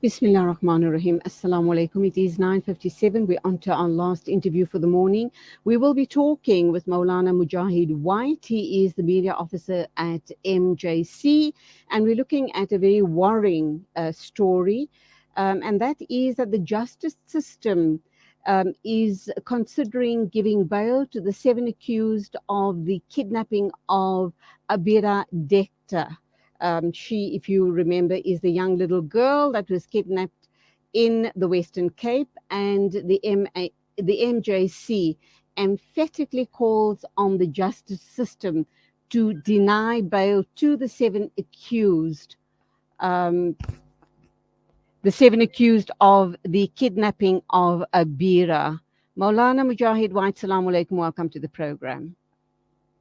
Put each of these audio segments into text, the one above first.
Bismillah ar-Rahman ar-Rahim. Assalamu alaikum. It is 9:57. We're on to our last interview for the morning. We will be talking with Maulana Mujahid White. He is the media officer at MJC, and we're looking at a very worrying story, and that is that the justice system is considering giving bail to the 7 accused of the kidnapping of Abirah Dekhta. She, if you remember, is the young little girl that was kidnapped in the Western Cape, and the MJC emphatically calls on the justice system to deny bail to um, the seven accused of the kidnapping of Abirah. Maulana Mujahid White, Salaam alaikum, welcome to the program.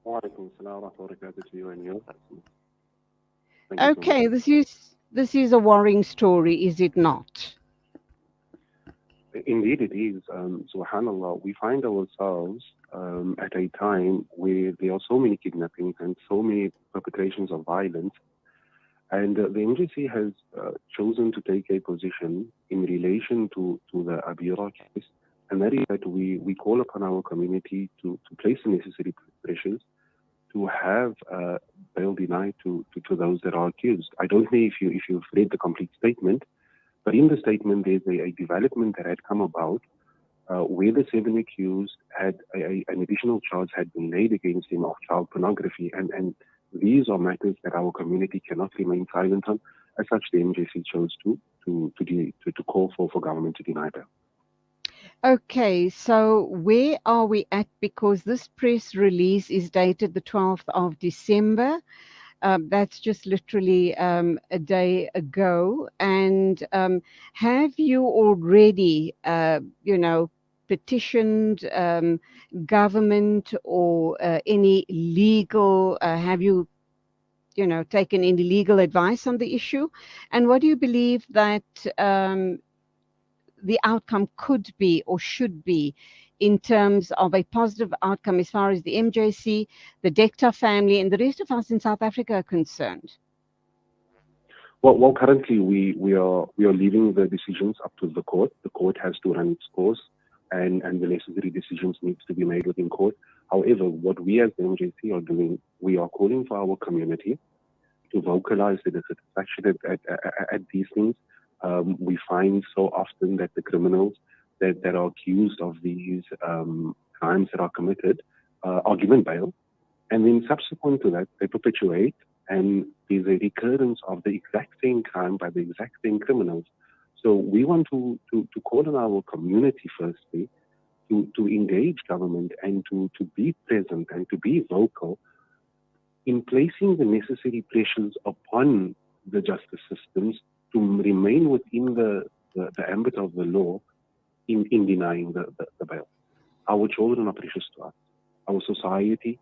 Wa alaikum assalam wa rahmatullahi wa barakatuh to you and you. Thank you so much. Okay, this is a worrying story, is it not? Indeed, it is. Subhanallah, we find ourselves at a time where there are so many kidnappings and so many perpetrations of violence. And the MJC has chosen to take a position in relation to the Abirah case, and that is that we call upon our community to place the necessary pressures to have bail denied to those that are accused. I don't know if you've read the complete statement, but in the statement there's a development that had come about where the 7 accused had an additional charge had been laid against him of child pornography, and these are matters that our community cannot remain silent on. As such, the MJC chose to call for government to deny bail. Okay, so where are we at? Because this press release is dated the 12th of December. That's just literally a day ago. And have you already, petitioned government or any legal, have you, taken any legal advice on the issue? And what do you believe that the outcome could be or should be in terms of a positive outcome as far as the MJC, the Dekhta family, and the rest of us in South Africa are concerned? Well, currently we are leaving the decisions up to the court. The court has to run its course, and the necessary decisions need to be made within court. However, what we as the MJC are doing, we are calling for our community to vocalize the dissatisfaction at these things. We find so often that the criminals that are accused of these crimes that are committed are given bail, and then subsequent to that, they perpetuate, and there's a recurrence of the exact same crime by the exact same criminals. So we want to call on our community firstly to engage government and to be present and to be vocal in placing the necessary pressures upon the justice systems to remain within the ambit of the law in denying the bail. Our children are precious to us. Our society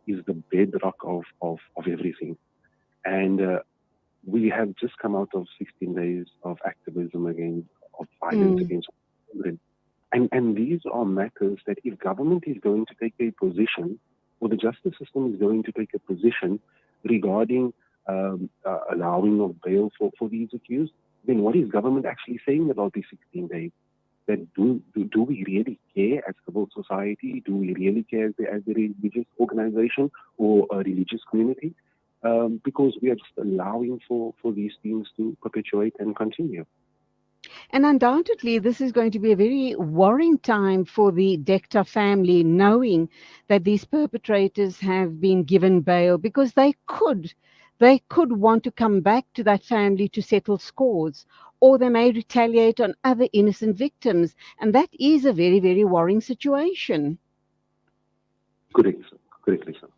is the bedrock of everything. And we have just come out of 16 days of activism of violence against children. And these are matters that if government is going to take a position, or the justice system is going to take a position regarding allowing of bail for these accused, then what is government actually saying about these 16 days? That do we really care as civil society? Do we really care as a religious organization or a religious community? Because we are just allowing for these things to perpetuate and continue. And undoubtedly, this is going to be a very worrying time for the Dekhta family, knowing that these perpetrators have been given bail, because they could want to come back to that family to settle scores, or they may retaliate on other innocent victims. And that is a very, very worrying situation. Correctly, sir.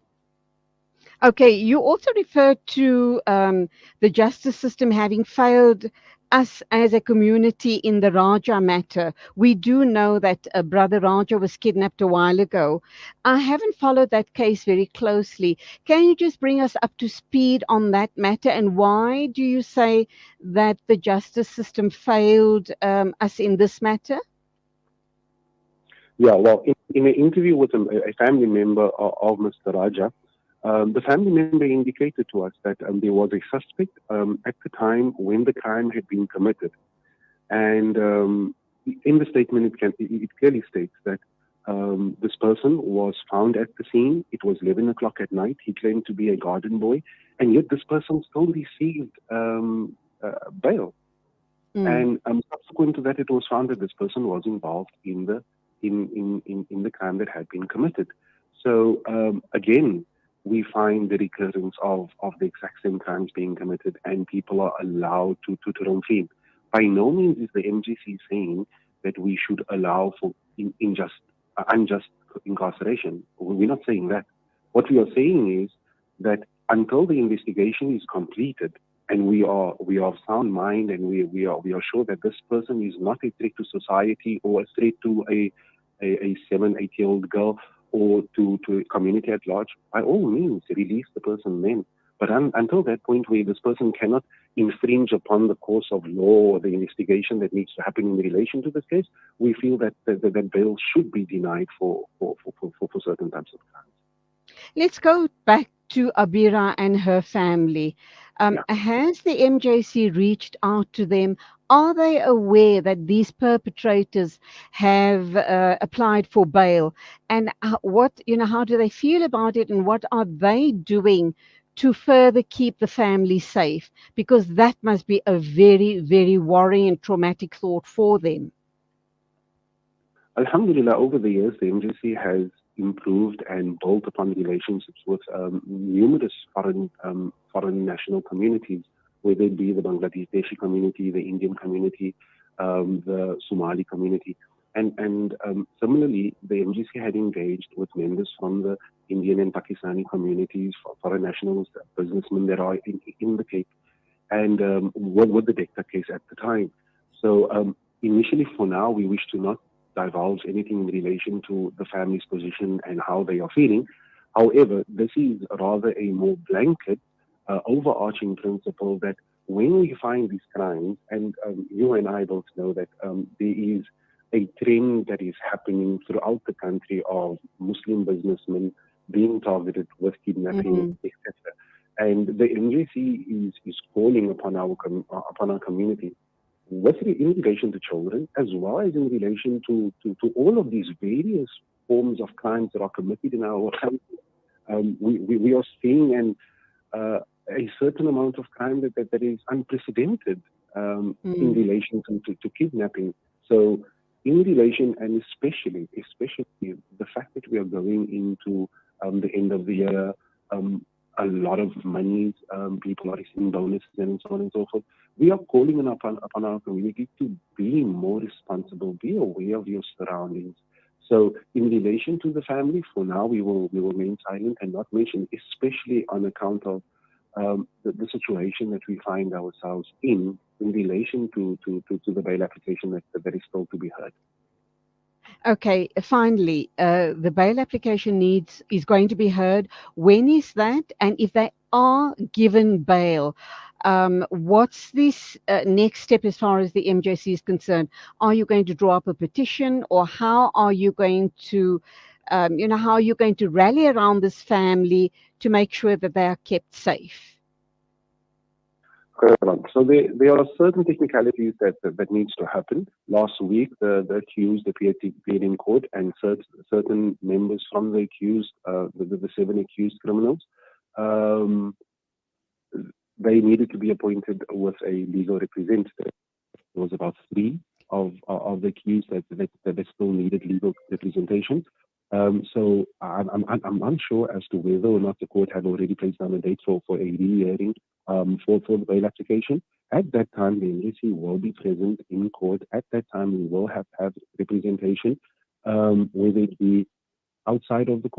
Okay, you also referred to the justice system having failed us as a community in the Raja matter. We do know that Brother Raja was kidnapped a while ago. I haven't followed that case very closely. Can you just bring us up to speed on that matter, and why do you say that the justice system failed us in this matter? Yeah, well, in an interview with a family member of Mr. Raja, The family member indicated to us that there was a suspect at the time when the crime had been committed. And in the statement, it clearly states that this person was found at the scene. It was 11 o'clock at night. He claimed to be a garden boy, and yet this person still received bail. Mm. And subsequent to that, it was found that this person was involved in the crime that had been committed. So again, we find the recurrence of the exact same crimes being committed, and people are allowed to roam free. By no means is the MGC saying that we should allow for unjust incarceration. We're not saying that. What we are saying is that until the investigation is completed, and we are of sound mind, and we are sure that this person is not a threat to society or a threat to a 7, 8 year old girl or to a community at large, by all means release the person then. But until that point where this person cannot infringe upon the course of law or the investigation that needs to happen in relation to this case, we feel that bail should be denied for certain types of crimes. Let's go back to Abirah and her family. Yeah. Has the MJC reached out to them? Are they aware that these perpetrators have applied for bail? And how do they feel about it? And what are they doing to further keep the family safe? Because that must be a very, very worrying and traumatic thought for them. Alhamdulillah, over the years, the MJC has improved and built upon relationships with numerous foreign national communities, whether it be the Bangladeshi community, the Indian community, the Somali community. And similarly, the MGC had engaged with members from the Indian and Pakistani communities, foreign nationals, businessmen that are in the Cape, and with the Dekhta case at the time. So initially, for now, we wish to not divulge anything in relation to the family's position and how they are feeling. However, this is rather a more blanket, overarching principle that when we find these crimes, and you and I both know that there is a trend that is happening throughout the country of Muslim businessmen being targeted with kidnapping, Mm, etc. And the NJC is calling upon upon our community in relation to children, as well as in relation to all of these various forms of crimes that are committed in our country. We are seeing a certain amount of crime that is unprecedented in mm, relation to kidnapping. So, in relation, and especially the fact that we are going into the end of the year, a lot of money, people are receiving bonuses and so on and so forth. We are calling upon our community to be more responsible, be aware of your surroundings. So, in relation to the family, for now we will remain silent and not mention, especially on account of the situation that we find ourselves in relation to the bail application that is still to be heard. Okay, finally, the bail application is going to be heard. When is that? And if they are given bail, what's this next step as far as the MJC is concerned? Are you going to draw up a petition, or how are you going to, how are you going to rally around this family to make sure that they are kept safe? Correct. So there are certain technicalities that needs to happen. Last week, the accused appeared in court, and certain members from the accused, the 7 accused criminals, um, they needed to be appointed with a legal representative. There was about three of the accused that still needed legal representation. So I'm unsure as to whether or not the court had already placed down a date for a re-hearing for the bail application. At that time, the NGC will be present in court. At that time, we will have representation, whether it be outside of the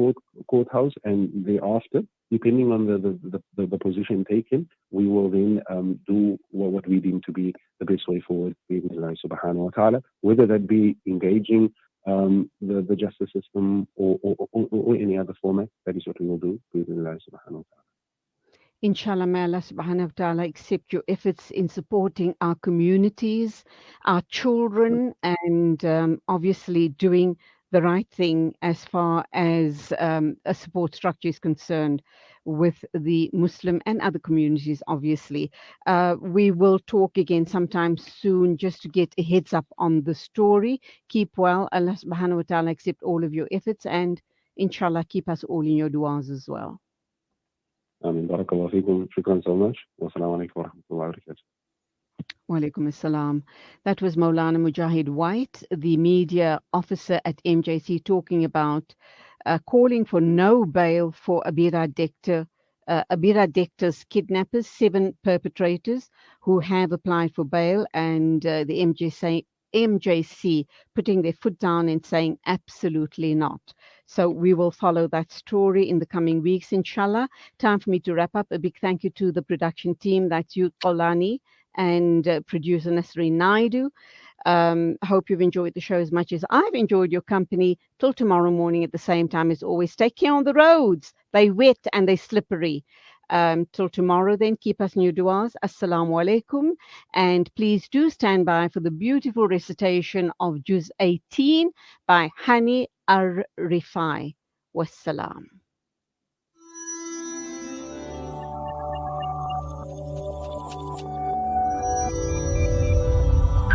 courthouse, and thereafter, depending on the position taken, we will then do what we deem to be the best way forward, Allah subhanahu wa ta'ala, whether that be engaging the justice system or any other format. That is what we will do, Allah subhanahu wa ta'ala. Inshallah, may Allah subhanahu wa ta'ala accept your efforts in supporting our communities, our children, and obviously doing the right thing as far as a support structure is concerned. with the Muslim and other communities, obviously. We will talk again sometime soon just to get a heads up on the story. Keep well. Allah subhanahu wa ta'ala accept all of your efforts, and inshallah keep us all in your du'as as well. بارك الله فيكم. شكرا so much. والسلام عليكم ورحمة الله وبركاته. Walaikum assalam. That was Maulana Mujahid White, the media officer at MJC, talking about calling for no bail for Abirah Dekhta's kidnappers, 7 perpetrators who have applied for bail, and the MJC putting their foot down and saying absolutely not. So we will follow that story in the coming weeks, inshallah. Time for me to wrap up. A big thank you to the production team. That's you, Qolani, and producer Nasreen Naidu. Hope you've enjoyed the show as much as I've enjoyed your company. Till tomorrow morning at the same time as always. Take care on the roads. They wet and they slippery. Till tomorrow then, keep us in your du'as. Assalamu alaikum. And please do stand by for the beautiful recitation of Juz 18 by Hani Ar-Rifai. Wassalam.